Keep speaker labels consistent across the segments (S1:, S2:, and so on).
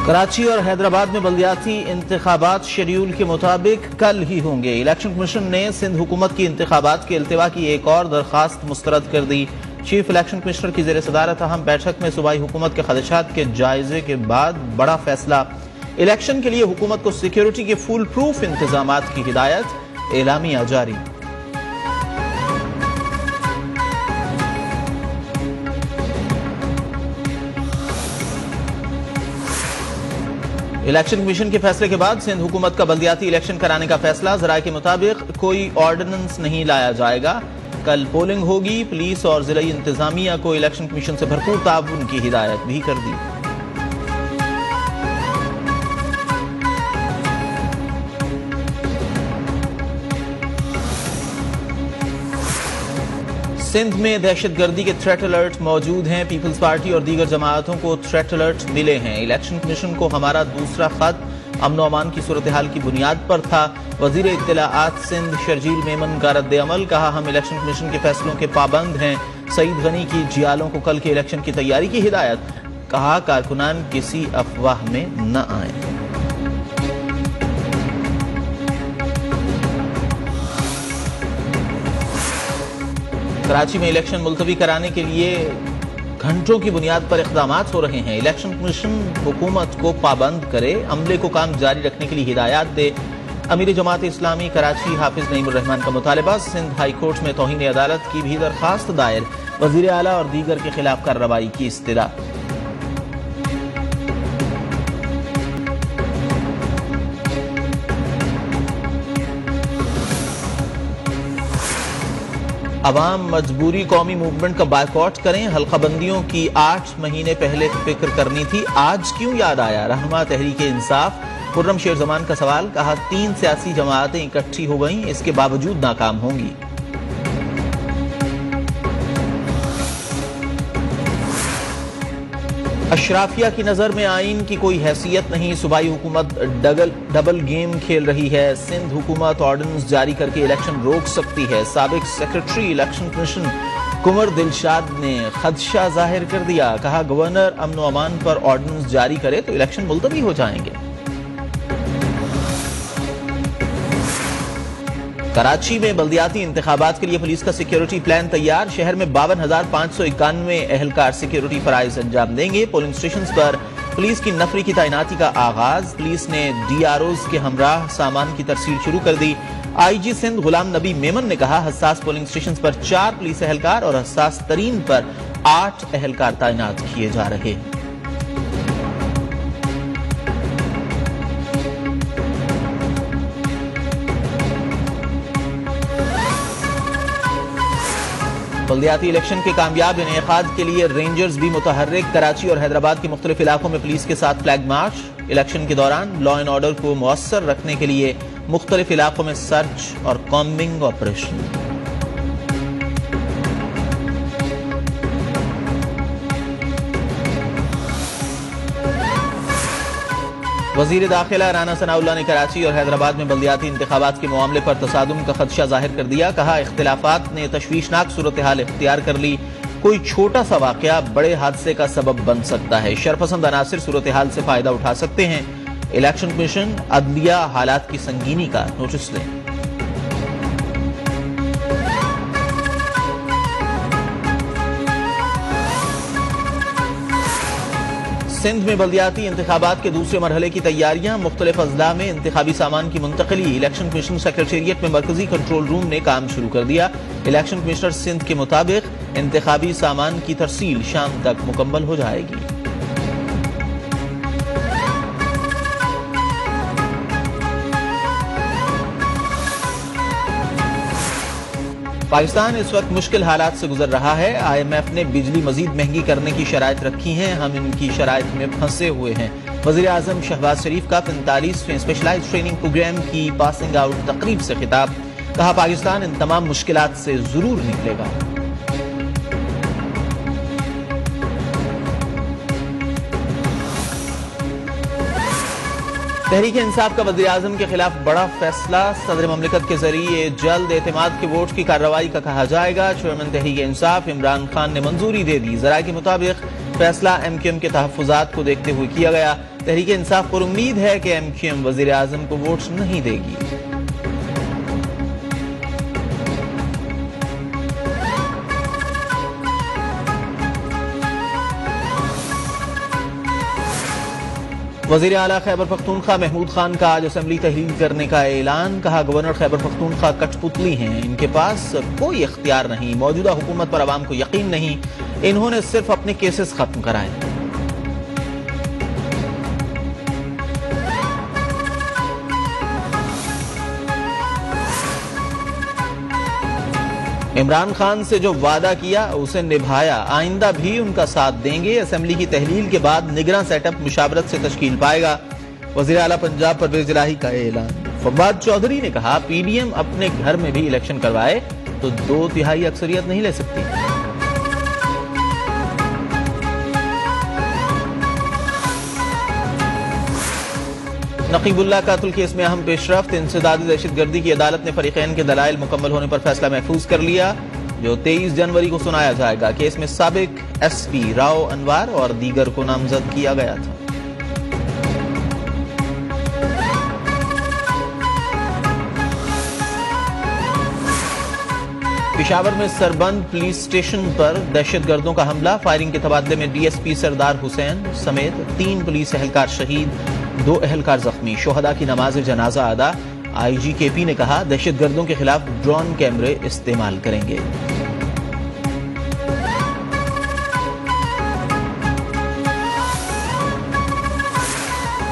S1: कराची और हैदराबाद में बल्दियाती इंतखाबात शेड्यूल के मुताबिक कल ही होंगे। इलेक्शन कमीशन ने सिंध हुकूमत की इंतखाबात के इल्तिवा की एक और दरखास्त मुस्तरद कर दी। चीफ इलेक्शन कमिश्नर की जेर सदारत अहम बैठक में सूबाई हुकूमत के खदशात के जायजे के बाद बड़ा फैसला। इलेक्शन के लिए हुकूमत को सिक्योरिटी के फुल प्रूफ इंतजाम की हिदायत, एलामिया जारी। इलेक्शन कमीशन के फैसले के बाद सिंध हुकूमत का बल्दियाती इलेक्शन कराने का फैसला। जराये के मुताबिक कोई ऑर्डिनेंस नहीं लाया जाएगा। कल पोलिंग होगी। पुलिस और जिला इंतजामिया को इलेक्शन कमीशन से भरपूर ताउन की हिदायत भी कर दी। सिंध में दहशतगर्दी के थ्रेट अलर्ट मौजूद हैं। पीपल्स पार्टी और दीगर जमातों को थ्रेट अलर्ट मिले हैं। इलेक्शन कमीशन को हमारा दूसरा खत अमन अमान की सूरत हाल की बुनियाद पर था। वजीर इत्तलाआत सिंध शर्जील मेमन का रद्द अमल। कहा, हम इलेक्शन कमीशन के फैसलों के पाबंद हैं। सईद गनी की जियालों को कल के इलेक्शन की तैयारी की हिदायत। कहा, कारकुनान किसी अफवाह में न आए। कराची में इलेक्शन मुलतवी कराने के लिए घंटों की बुनियाद पर इक़दामात हो रहे हैं। इलेक्शन कमीशन हुकूमत को पाबंद करे, अमले को काम जारी रखने के लिए हिदायत दे। अमीर जमात इस्लामी कराची हाफिज नईमुर रहमान का मुतालबा। सिंध हाई कोर्ट में तौहीन अदालत की भी दरखास्त दायर। वजीर आला और दीगर के खिलाफ कार्रवाई की इस्तदा। अवाम मजबूरी कौमी मूवमेंट का बायकॉट करें। हल्काबंदियों की 8 महीने पहले फिक्र करनी थी, आज क्यों याद आया? रहनुमा तहरीक इंसाफ खुर्रम शेर जमान का सवाल। कहा, 3 सियासी जमातें इकट्ठी हो गईं, इसके बावजूद नाकाम होंगी। अशराफिया की नजर में आइन की कोई हैसियत नहीं। सूबाई हुकूमत डबल गेम खेल रही है। सिंध हुकूमत ऑर्डिनेंस जारी करके इलेक्शन रोक सकती है। साबिक सेक्रेटरी इलेक्शन कमीशन कुंवर दिलशाद ने खदशा जाहिर कर दिया। कहा, गवर्नर अमन अमान पर ऑर्डिनेंस जारी करे तो इलेक्शन मुलतवी हो जाएंगे। कराची में बल्दियाती इंतखाबात के लिए पुलिस का सिक्योरिटी प्लान तैयार। शहर में 52,591 एहलकार सिक्योरिटी फराइज अंजाम देंगे। पोलिंग स्टेशन पर पुलिस की नफरी की तैनाती का आगाज। पुलिस ने DROs के हमराह सामान की तरसील शुरू कर दी। IG सिंध गुलाम नबी मेमन ने कहा, हसास पोलिंग स्टेशन पर 4 पुलिस एहलकार और हसास तरीन पर 8 एहलकार तैनात किए जा रहे हैं। बल्दियाती इलेक्शन के कामयाब इनेकाद के लिए रेंजर्स भी मुतहर्रिक। कराची और हैदराबाद के मुख्तलिफ इलाकों में पुलिस के साथ फ्लैग मार्च। इलेक्शन के दौरान लॉ एंड ऑर्डर को मुअस्सर रखने के लिए मुख्तलिफ इलाकों में सर्च और कॉम्बिंग ऑपरेशन। वजीर दाखिला राना सनाउल्लाह ने कराची और हैदराबाद में बल्दियाती इंतखाबात के मामले पर तसादुम का खदशा जाहिर कर दिया। कहा, इख्तिलाफात ने तशवीशनाक सूरत हाल इख्तियार कर ली। कोई छोटा सा वाकया बड़े हादसे का सबब बन सकता है। शरपसंद अनासिर सूरत हाल से फायदा उठा सकते हैं। इलेक्शन कमीशन अदलिया हालात की संगीनी का नोटिस लें। सिंध में बल्दियाती इंतखाबात के दूसरे मरहले की तैयारियां। मुख्तलिफ अजला में इंतखाबी सामान की मुंतकली। इलेक्शन कमीशन सेक्रेटेरिएट में मरकजी कंट्रोल रूम ने काम शुरू कर दिया। इलेक्शन कमिश्नर सिंध के मुताबिक इंतखाबी सामान की तरसील शाम तक मुकम्मल हो जाएगी। पाकिस्तान इस वक्त मुश्किल हालात से गुजर रहा है। IMF ने बिजली मजीद महंगी करने की शराइत रखी हैं। हम इनकी शराइत में फंसे हुए हैं। वज़ीर आज़म शहबाज शरीफ का 45वें स्पेशलाइज्ड ट्रेनिंग प्रोग्राम की पासिंग आउट तकरीब से खिताब। कहा, पाकिस्तान इन तमाम मुश्किलात से जरूर निकलेगा। तहरीक इंसाफ का वज़ीर आज़म के खिलाफ बड़ा फैसला। सदर ममलिकत के जरिए जल्द एतमाद के वोट की कार्रवाई का कहा जाएगा। चेयरमैन तहरीक इंसाफ इमरान खान ने मंजूरी दे दी। जराये के मुताबिक फैसला MQM के तहफ्फुजात को देखते हुए किया गया। तहरीक इंसाफ पर उम्मीद है कि MQM वजीर आजम को वोट्स नहीं देगी। वजीर आला खैबर पख्तूनख्वा महमूद खान का आज असेंबली तहलील करने का ऐलान। कहा, गवर्नर खैबर पख्तूनख्वा कठपुतली हैं, इनके पास कोई इख्तियार नहीं, मौजूदा हुकूमत पर आवाम को यकीन नहीं, इन्होंने सिर्फ अपने केसेस खत्म कराए। इमरान खान से जो वादा किया उसे निभाया, आइंदा भी उनका साथ देंगे। असेंबली की तहलील के बाद निगरान सेटअप मुशावरत से तश्कील पाएगा। वज़ीर आला पंजाब परवेज इलाही का ऐलान। फवाद चौधरी ने कहा, PDM अपने घर में भी इलेक्शन करवाए तो 2/3 अक्सरियत नहीं ले सकती। नकीबुल्लाह कातुल केस में अहम पेशरफ्त। इंसदादी दहशतगर्दी की अदालत ने फरीकैन के दलाइल मुकम्मल होने पर फैसला महफूज कर लिया, जो 23 जनवरी को सुनाया जाएगा। केस में साबिक SP राव अनवार और दीगर को नामजद किया गया था। पेशावर में सरबंद पुलिस स्टेशन पर दहशतगर्दों का हमला। फायरिंग के तबादले में DSP सरदार हुसैन समेत 3 पुलिस एहलकार शहीद, 2 एहलकार जख्मी। शोहदा की नमाज जनाजा अदा। IG KP ने कहा, दहशतगर्दों के खिलाफ ड्रोन कैमरे इस्तेमाल करेंगे।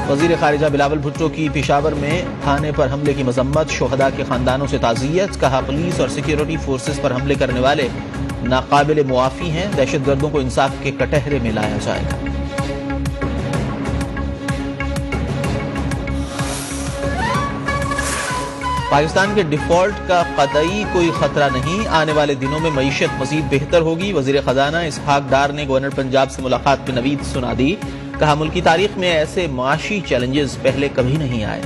S1: वजीर खारिजा बिलावल भुट्टो की पेशावर में थाने पर हमले की मजम्मत। शोहदा के खानदानों से ताज़ियत। कहा, पुलिस और सिक्योरिटी फोर्सेस पर हमले करने वाले नाकाबिल मुआफी हैं, दहशतगर्दों को इंसाफ के कटहरे में लाया जाएगा। पाकिस्तान के डिफॉल्ट का कतई कोई खतरा नहीं, आने वाले दिनों में मईशत मजीद बेहतर होगी। वजीर खजाना इसहाक डार ने गवर्नर पंजाब से मुलाकात में नवीद सुना दी। कहा, मुल्क की तारीख में ऐसे माशी चैलेंजेस पहले कभी नहीं आए।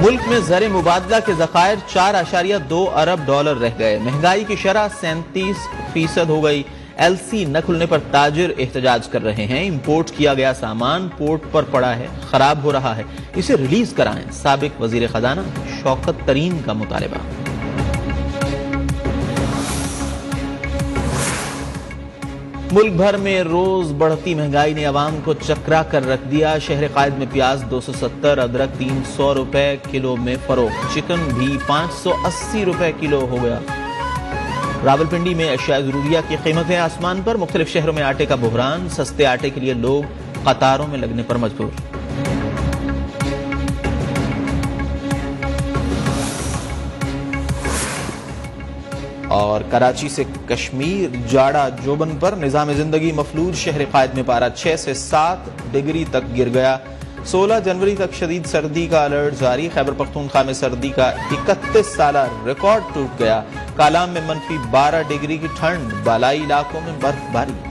S1: मुल्क में ज़र मुबादला के ज़खायर 4.2 अरब डॉलर रह गए। महंगाई की शरह 37% हो गई। LC न खुलने पर ताजिर एहतजाज कर रहे हैं। इंपोर्ट किया गया सामान पोर्ट पर पड़ा है, खराब हो रहा है, इसे रिलीज कराएं। साबिक वजीर खजाना शौकत तरीन का मुतालबा। मुल्क भर में रोज बढ़ती महंगाई ने अवाम को चकरा कर रख दिया। शहर कायद में प्याज 270, अदरक 300 रुपए किलो में फरोख्त, चिकन भी 580 रुपए किलो हो गया। रावलपिंडी में अशिया जरूरिया की कीमतें आसमान पर। मुख्तलिफ शहरों में आटे का बुहरान। सस्ते आटे के लिए लोग कतारों में लगने पर मजबूर। और कराची से कश्मीर, जाड़ा जोबन पर निजाम जिंदगी मफलूज। शहर कायद में पारा 6 से 7 डिग्री तक गिर गया। 16 जनवरी तक शदीद सर्दी का अलर्ट जारी। खैबर पख्तूनख्वा में सर्दी का 31 साला रिकॉर्ड टूट गया। कालाम में -12 डिग्री की ठंड, बालाई इलाकों में बर्फबारी।